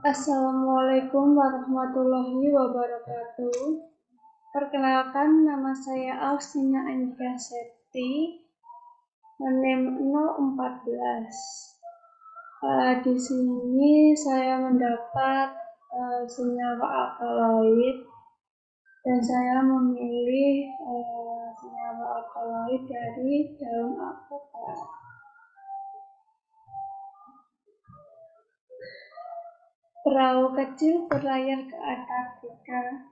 Assalamualaikum warahmatullahi wabarakatuh. Perkenalkan, nama saya Austina Anjika Septi, NIM 014. Di sini saya mendapat senyawa alkaloid dan saya memilih senyawa alkaloid dari daun alpukat. Perahu kecil berlayar ke Antartika,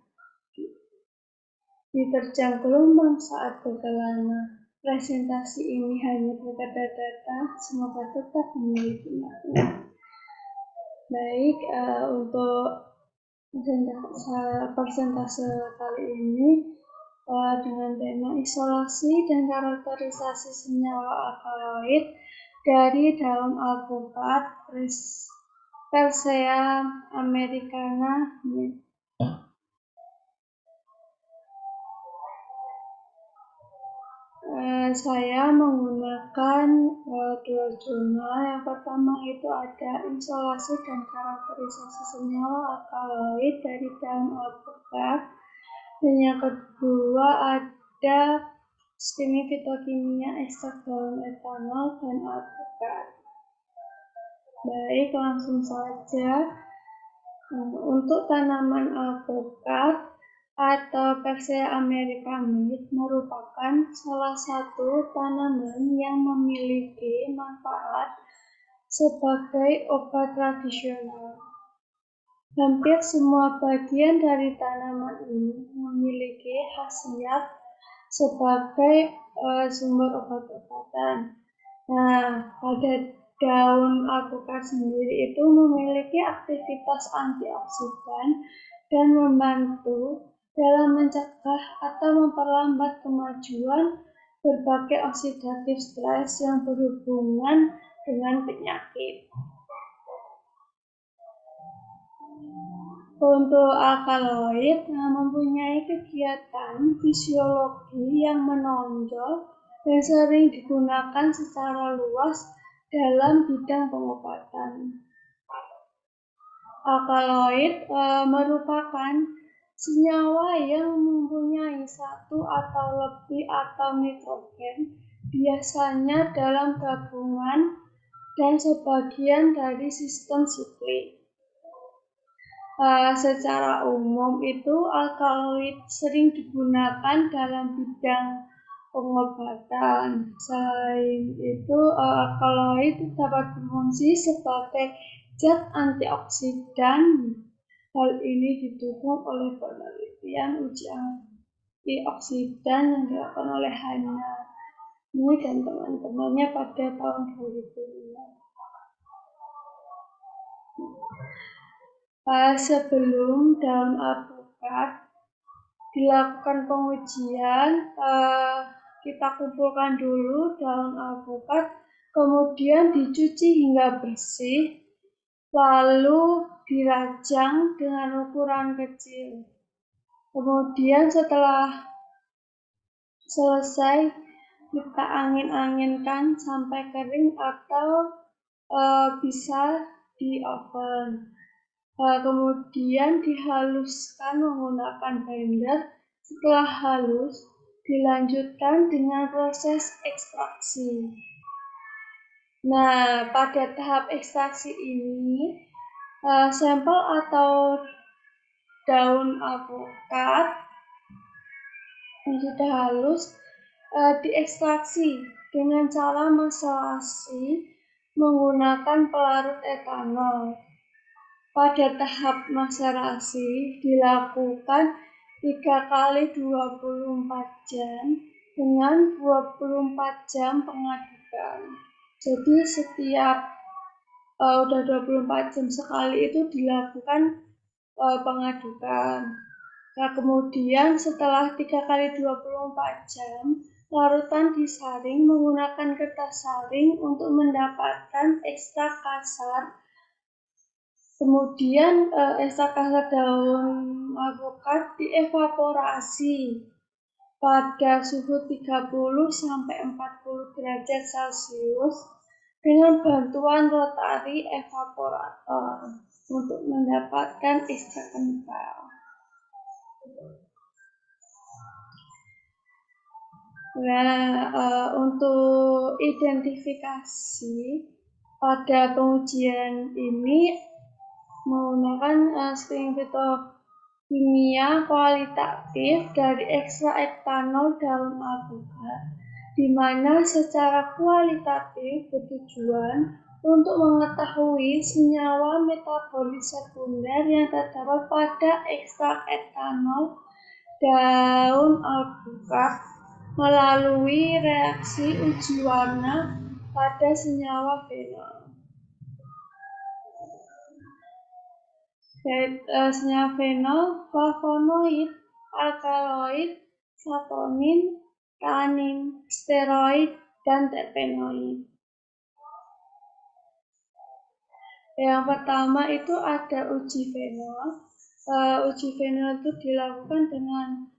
diterjang gelombang saat berkelana. Presentasi ini hanya berdata-data, semoga tetap memiliki makna. Baik, untuk persentase kali ini dengan tema isolasi dan karakterisasi senyawa alkaloid dari daun alpukat Persea americana. Saya menggunakan dua jurnal. Yang pertama itu ada isolasi dan karakterisasi senyawa alkaloid dari daun alpukat, dan yang kedua ada studi fitokimia ekstrak daun etanol dan alpukat. Baik, langsung saja. Untuk tanaman alpukat atau Persea americana merupakan salah satu tanaman yang memiliki manfaat sebagai obat tradisional. Hampir semua bagian dari tanaman ini memiliki khasiat sebagai sumber obat-obatan. Nah, pada daun alpukat sendiri itu memiliki aktivitas antioksidan dan membantu dalam mencegah atau memperlambat kemajuan berbagai oksidatif stres yang berhubungan dengan penyakit. Untuk alkaloid mempunyai kegiatan fisiologi yang menonjol dan sering digunakan secara luas dalam bidang pengobatan. Alkaloid merupakan senyawa yang mempunyai satu atau lebih atom nitrogen, biasanya dalam gabungan dan sebagian dari sistem siklik. Secara umum itu alkaloid sering digunakan dalam bidang pengobatan. Selain itu, alkaloid dapat berfungsi sebagai zat antioksidan. Hal ini didukung oleh penelitian uji antioksidan yang dilakukan oleh Hana dan teman-temannya pada tahun 2005. Sebelum daun alpukat dilakukan pengujian, kita kumpulkan dulu daun alpukat, kemudian dicuci hingga bersih, lalu dirajang dengan ukuran kecil. Kemudian setelah selesai, kita angin-anginkan sampai kering atau bisa di oven. Kemudian dihaluskan menggunakan blender. Setelah halus, dilanjutkan dengan proses ekstraksi. Nah, pada tahap ekstraksi ini, sampel atau daun alpukat yang sudah halus diekstraksi dengan cara maserasi menggunakan pelarut etanol. Pada tahap maserasi dilakukan 3 kali 24 jam dengan 24 jam pengadukan. Jadi setiap udah 24 jam sekali itu dilakukan pengadukan. Nah, kemudian setelah 3 kali 24 jam, larutan disaring menggunakan kertas saring untuk mendapatkan ekstrak kasar. Kemudian ekstrak kasar daun alpukat dievaporasi pada suhu 30–40 derajat Celcius dengan bantuan rotary evaporator untuk mendapatkan ekstrak kental. Nah, untuk identifikasi pada pengujian ini menggunakan screening fitokimia kualitatif dari ekstrak etanol daun alpukat, di mana secara kualitatif bertujuan untuk mengetahui senyawa metabolit sekunder yang terdapat pada ekstrak etanol daun alpukat melalui reaksi uji warna pada senyawa fenol. Senyawa fenol, flavonoid, alkaloid, saponin, tanin, steroid, dan terpenoid. Yang pertama itu ada uji fenol. Uji fenol itu dilakukan dengan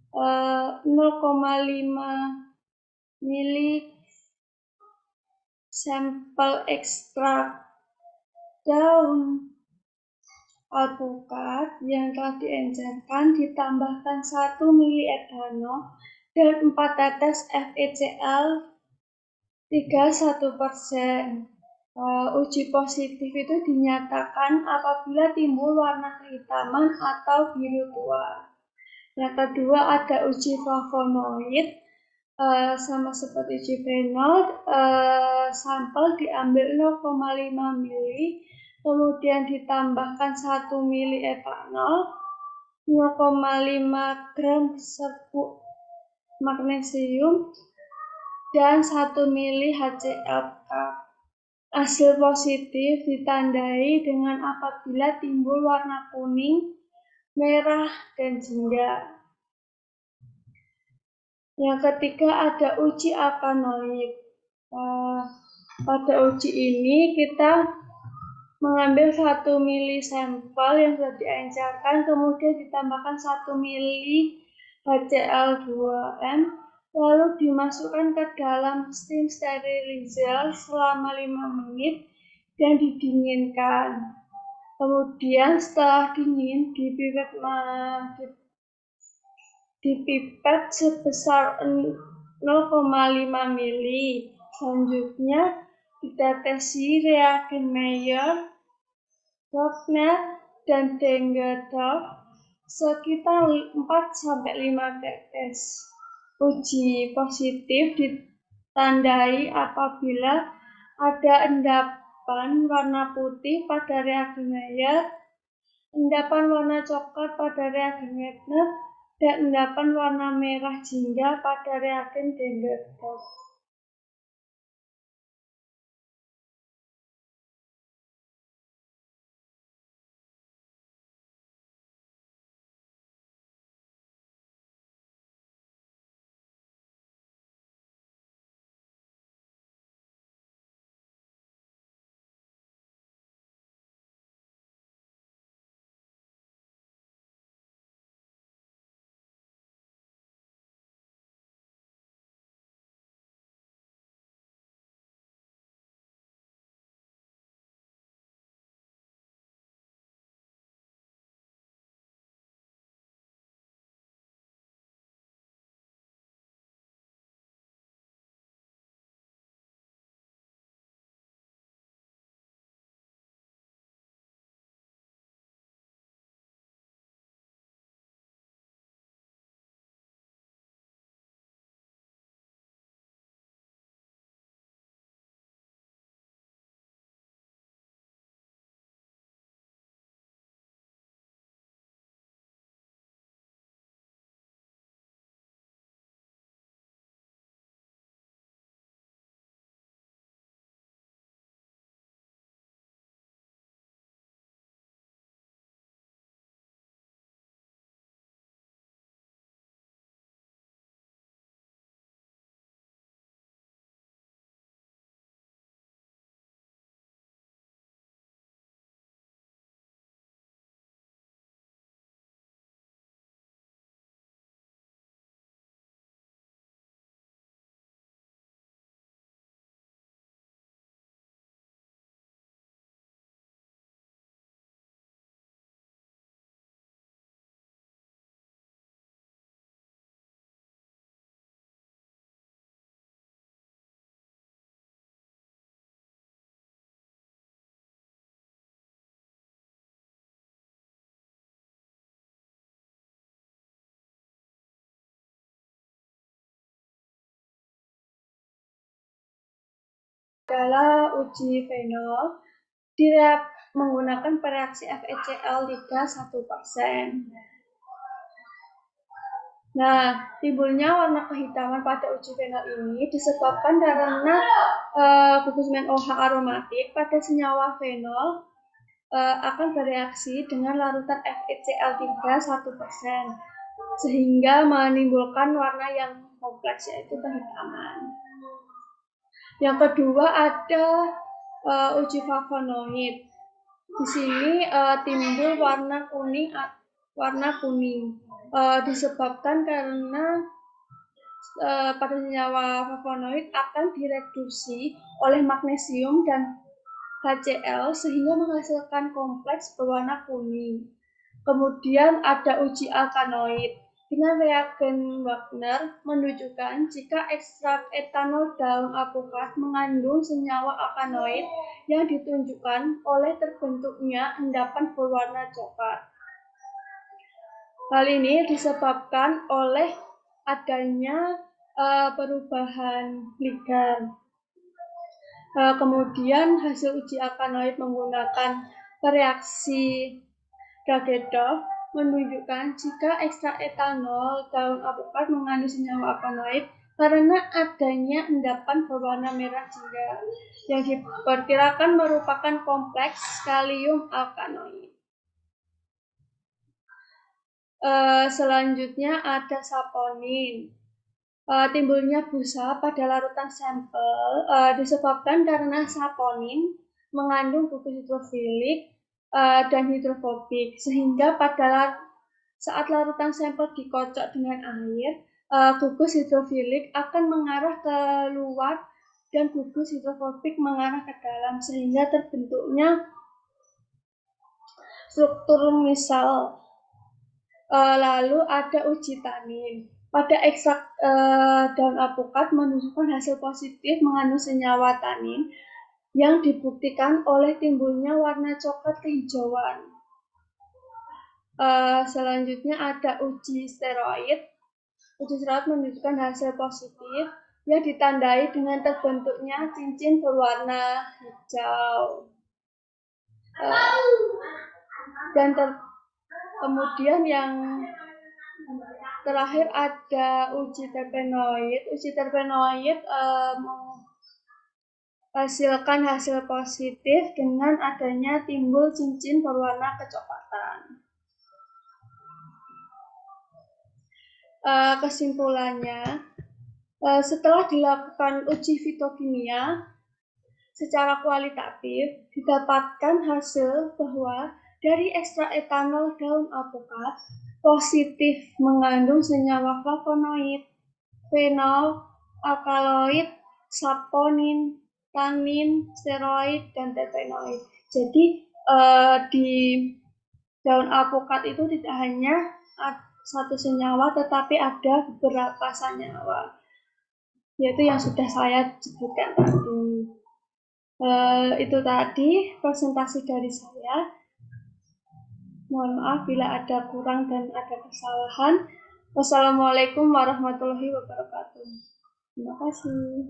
0,5 mili sampel ekstrak daun alpukat yang telah diencerkan ditambahkan 1 mili etanol dan 4 tetes FeCl 31%. Uji positif itu dinyatakan apabila timbul warna kehitaman atau biru tua. Yang kedua ada uji flavonoid, sama seperti uji fenol, sampel diambil 0,5 mili, kemudian ditambahkan 1 mili etanol, 0,5 gram serbuk magnesium, dan 1 mili HCl. Hasil positif ditandai dengan apabila timbul warna kuning, merah, dan jingga. Yang ketiga ada uji alkanoid. Pada uji ini kita mengambil 1 mili sampel yang sudah diencerkan, kemudian ditambahkan 1 mili HCl2m, lalu dimasukkan ke dalam steam sterilizer selama 5 menit dan didinginkan. Kemudian setelah dingin dipipet sebesar 0,5 mili. Selanjutnya ditetesi reagen Mayer, Doppler, dan Denger-Dorf sekitar 4–5 tetes. Uji positif ditandai apabila ada endapan warna putih pada reagen Mayer, endapan warna coklat pada reagen Wagner, dan endapan warna merah jingga pada reagen Denger-Dorf. adalah uji fenol menggunakan reaksi FeCl 3 1%. Nah, timbulnya warna kehitaman pada uji fenol ini disebabkan karena gugus OH aromatik pada senyawa fenol akan bereaksi dengan larutan FeCl 3 1%, sehingga menimbulkan warna yang kompleks, yaitu kehitaman. Yang kedua ada uji flavonoid. Di sini timbul warna kuning disebabkan karena pada senyawa flavonoid akan direduksi oleh magnesium dan HCl sehingga menghasilkan kompleks berwarna kuning. Kemudian ada uji alkanoid. Dengan reagen Wagner menunjukkan jika ekstrak etanol daun alpukat mengandung senyawa alkanoid yang ditunjukkan oleh terbentuknya endapan berwarna coklat. Hal ini disebabkan oleh adanya perubahan ligan. Kemudian hasil uji alkanoid menggunakan reaksi Dagedoff menunjukkan jika ekstrak etanol daun alpukat mengandung senyawa alkanoid karena adanya endapan berwarna merah jingga yang diperkirakan merupakan kompleks kalium alkanoid. Selanjutnya ada saponin. Timbulnya busa pada larutan sampel disebabkan karena saponin mengandung gugus hidrofilik dan hidrofobik, sehingga saat larutan sampel dikocok dengan air, gugus hidrofilik akan mengarah ke luar dan gugus hidrofobik mengarah ke dalam, sehingga terbentuknya struktur misal. Lalu ada uji tanin. Pada ekstrak daun alpukat menunjukkan hasil positif mengandung senyawa tanin yang dibuktikan oleh timbulnya warna coklat kehijauan. Selanjutnya ada uji steroid. Uji steroid menunjukkan hasil positif yang ditandai dengan terbentuknya cincin berwarna hijau. Kemudian yang terakhir ada uji terpenoid. Uji terpenoid menghasilkan hasil positif dengan adanya timbul cincin berwarna kecoklatan. Kesimpulannya, setelah dilakukan uji fitokimia secara kualitatif, didapatkan hasil bahwa dari ekstrak etanol daun alpukat positif mengandung senyawa flavonoid, fenol, alkaloid, saponin, tanin, steroid, dan terpenoid. Jadi di daun alpukat itu tidak hanya satu senyawa, tetapi ada beberapa senyawa, yaitu yang sudah saya sebutkan tadi. Itu tadi presentasi dari saya. Mohon maaf bila ada kurang dan ada kesalahan. Wassalamualaikum warahmatullahi wabarakatuh. Terima kasih.